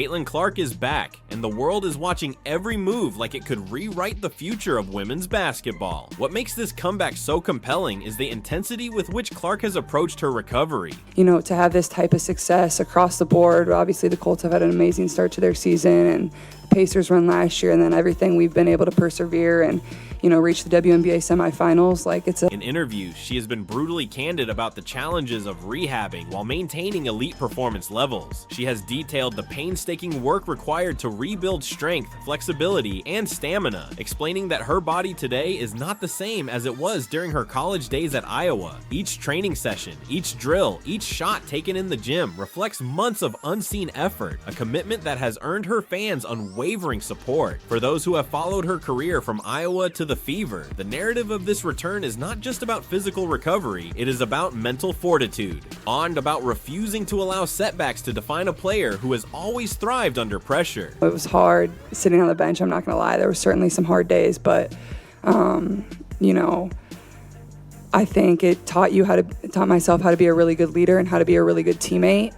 Caitlin Clark is back, and the world is watching every move like it could rewrite the future of women's basketball. What makes this comeback so compelling is the intensity with which Clark has approached her recovery. You know, to have this type of success across the board, obviously the Colts have had an amazing start to their season, and the Pacers run last year, and then everything we've been able to persevere and, you know, reach the WNBA semifinals. In interviews, she has been brutally candid about the challenges of rehabbing while maintaining elite performance levels. She has detailed the painstaking work required to rebuild strength, flexibility, and stamina, explaining that her body today is not the same as it was during her college days at Iowa. Each training session, each drill, each shot taken in the gym reflects months of unseen effort, a commitment that has earned her fans unwavering support. For those who have followed her career from Iowa to the Fever, the narrative of this return is not just about physical recovery, it is about mental fortitude, and about refusing to allow setbacks to define a player who has always thrived under pressure. It was hard sitting on the bench, I'm not gonna lie. There were certainly some hard days, but you know, I think it taught myself how to be a really good leader and how to be a really good teammate.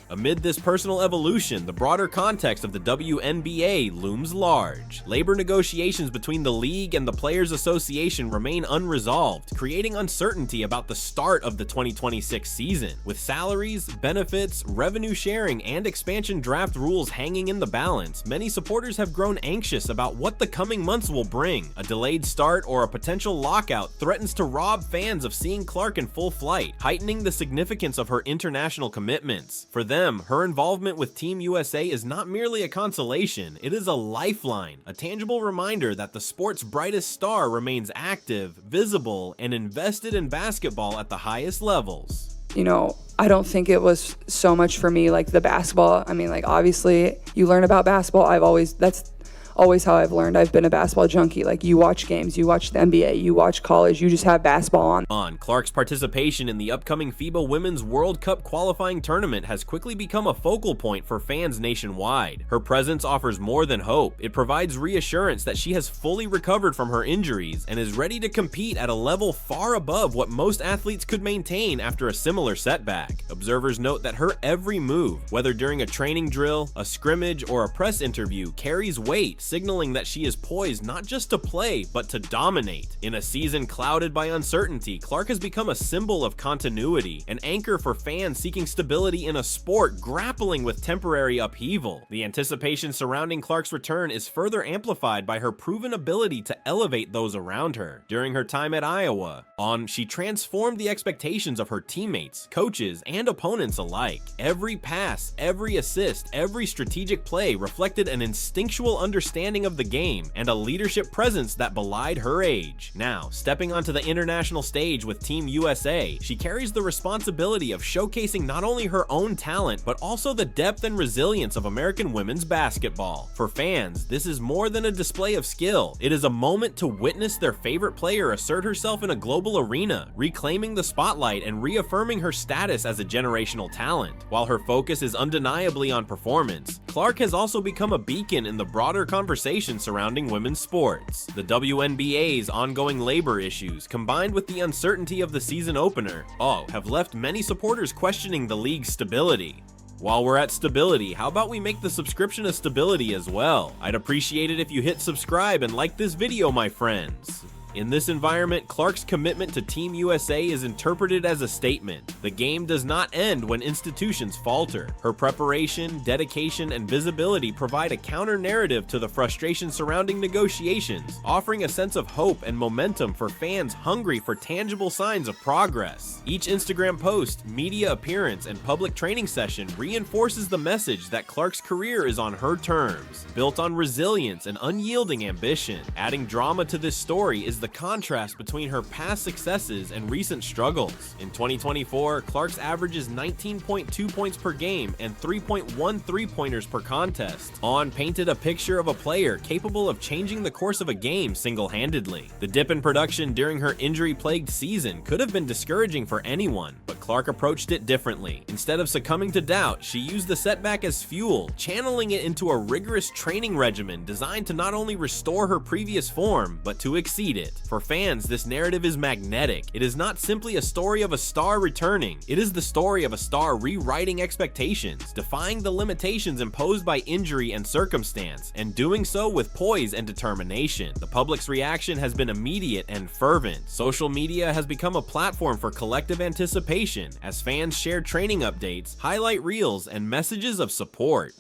Amid this personal evolution, the broader context of the WNBA looms large. Labor negotiations between the league and the Players Association remain unresolved, creating uncertainty about the start of the 2026 season. With salaries, benefits, revenue sharing, and expansion draft rules hanging in the balance, many supporters have grown anxious about what the coming months will bring. A delayed start or a potential lockout threatens to rob fans of seeing Clark in full flight, heightening the significance of her international commitments. For them, her involvement with Team USA is not merely a consolation, it is a lifeline, a tangible reminder that the sport's brightest star remains active, visible, and invested in basketball at the highest levels. You know, I don't think it was so much for me like the basketball. I mean, like, obviously you learn about basketball. That's always how I've learned. I've been a basketball junkie. Like, you watch games, you watch the NBA, you watch college, you just have basketball on. Clark's participation in the upcoming FIBA Women's World Cup qualifying tournament has quickly become a focal point for fans nationwide. Her presence offers more than hope. It provides reassurance that she has fully recovered from her injuries and is ready to compete at a level far above what most athletes could maintain after a similar setback. Observers note that her every move, whether during a training drill, a scrimmage, or a press interview, carries weight, signaling that she is poised not just to play, but to dominate. In a season clouded by uncertainty, Clark has become a symbol of continuity, an anchor for fans seeking stability in a sport grappling with temporary upheaval. The anticipation surrounding Clark's return is further amplified by her proven ability to elevate those around her. During her time at Iowa, she transformed the expectations of her teammates, coaches, and opponents alike. Every pass, every assist, every strategic play reflected an instinctual understanding of the game and a leadership presence that belied her age. Now, stepping onto the international stage with Team USA, she carries the responsibility of showcasing not only her own talent, but also the depth and resilience of American women's basketball. For fans, this is more than a display of skill. It is a moment to witness their favorite player assert herself in a global arena, reclaiming the spotlight and reaffirming her status as a generational talent. While her focus is undeniably on performance, Clark has also become a beacon in the broader conversation surrounding women's sports. The WNBA's ongoing labor issues, combined with the uncertainty of the season opener, have left many supporters questioning the league's stability. While we're at stability, how about we make the subscription a stability as well? I'd appreciate it if you hit subscribe and like this video, my friends. In this environment, Clark's commitment to Team USA is interpreted as a statement. The game does not end when institutions falter. Her preparation, dedication, and visibility provide a counter-narrative to the frustration surrounding negotiations, offering a sense of hope and momentum for fans hungry for tangible signs of progress. Each Instagram post, media appearance, and public training session reinforces the message that Clark's career is on her terms, built on resilience and unyielding ambition. Adding drama to this story is the contrast between her past successes and recent struggles. In 2024, Clark's averages 19.2 points per game and 3.1 three-pointers per contest. Painted a picture of a player capable of changing the course of a game single-handedly. The dip in production during her injury-plagued season could have been discouraging for anyone, but Clark approached it differently. Instead of succumbing to doubt, she used the setback as fuel, channeling it into a rigorous training regimen designed to not only restore her previous form, but to exceed it. it. For fans, this narrative is magnetic. It is not simply a story of a star returning. It is the story of a star rewriting expectations, defying the limitations imposed by injury and circumstance, and doing so with poise and determination. The public's reaction has been immediate and fervent. Social media has become a platform for collective anticipation as fans share training updates, highlight reels, and messages of support.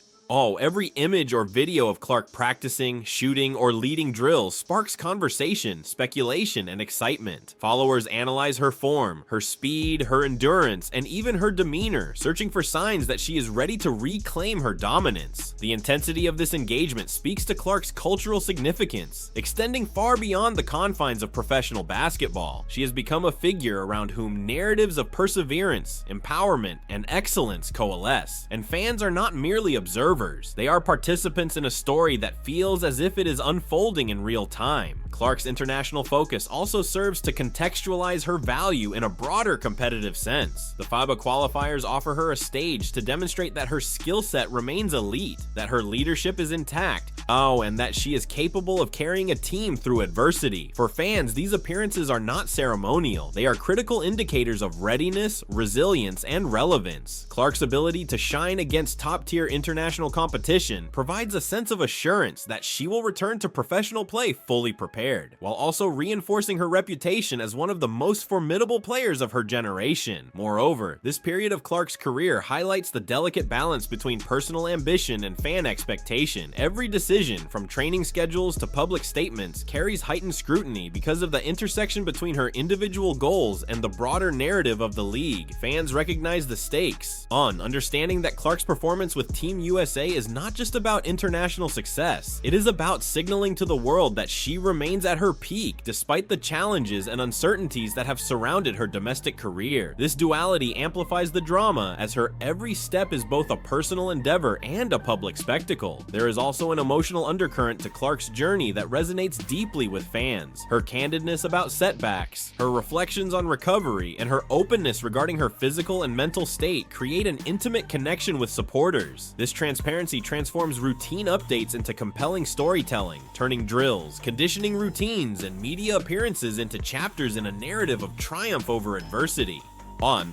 Every image or video of Clark practicing, shooting, or leading drills sparks conversation, speculation, and excitement. Followers analyze her form, her speed, her endurance, and even her demeanor, searching for signs that she is ready to reclaim her dominance. The intensity of this engagement speaks to Clark's cultural significance, extending far beyond the confines of professional basketball. She has become a figure around whom narratives of perseverance, empowerment, and excellence coalesce, and fans are not merely observers. They are participants in a story that feels as if it is unfolding in real time. Clark's international focus also serves to contextualize her value in a broader competitive sense. The FIBA qualifiers offer her a stage to demonstrate that her skill set remains elite, that her leadership is intact, and that she is capable of carrying a team through adversity. For fans, these appearances are not ceremonial. They are critical indicators of readiness, resilience, and relevance. Clark's ability to shine against top-tier international competition provides a sense of assurance that she will return to professional play fully prepared, while also reinforcing her reputation as one of the most formidable players of her generation. Moreover, this period of Clark's career highlights the delicate balance between personal ambition and fan expectation. Every decision, from training schedules to public statements, carries heightened scrutiny because of the intersection between her individual goals and the broader narrative of the league. Fans recognize the stakes, understanding that Clark's performance with Team USA is not just about international success. It is about signaling to the world that she remains at her peak despite the challenges and uncertainties that have surrounded her domestic career. This duality amplifies the drama as her every step is both a personal endeavor and a public spectacle. There is also an emotional undercurrent to Clark's journey that resonates deeply with fans. Her candidness about setbacks, her reflections on recovery, and her openness regarding her physical and mental state create an intimate connection with supporters. This transparency transforms routine updates into compelling storytelling, turning drills, conditioning routines, and media appearances into chapters in a narrative of triumph over adversity.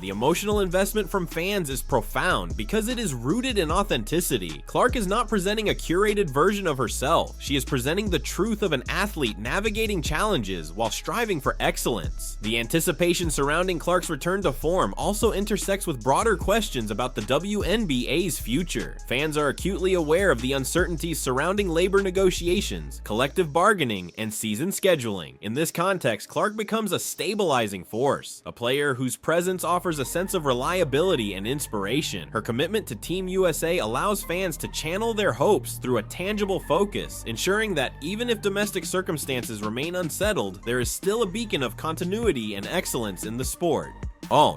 The emotional investment from fans is profound because it is rooted in authenticity. Clark is not presenting a curated version of herself. She is presenting the truth of an athlete navigating challenges while striving for excellence. The anticipation surrounding Clark's return to form also intersects with broader questions about the WNBA's future. Fans are acutely aware of the uncertainties surrounding labor negotiations, collective bargaining, and season scheduling. In this context, Clark becomes a stabilizing force, a player whose presence offers a sense of reliability and inspiration. Her commitment to Team USA allows fans to channel their hopes through a tangible focus, ensuring that even if domestic circumstances remain unsettled, there is still a beacon of continuity and excellence in the sport.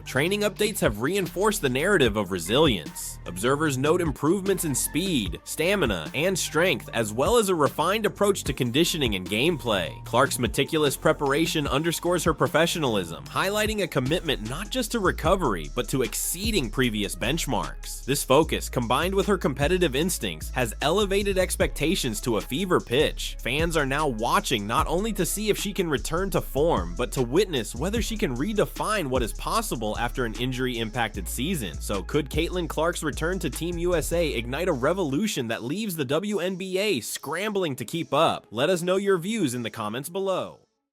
Training updates have reinforced the narrative of resilience. Observers note improvements in speed, stamina, and strength, as well as a refined approach to conditioning and gameplay. Clark's meticulous preparation underscores her professionalism, highlighting a commitment not just to recovery, but to exceeding previous benchmarks. This focus, combined with her competitive instincts, has elevated expectations to a fever pitch. Fans are now watching not only to see if she can return to form, but to witness whether she can redefine what is possible after an injury-impacted season. So could Caitlin Clark's return to Team USA ignite a revolution that leaves the WNBA scrambling to keep up? Let us know your views in the comments below.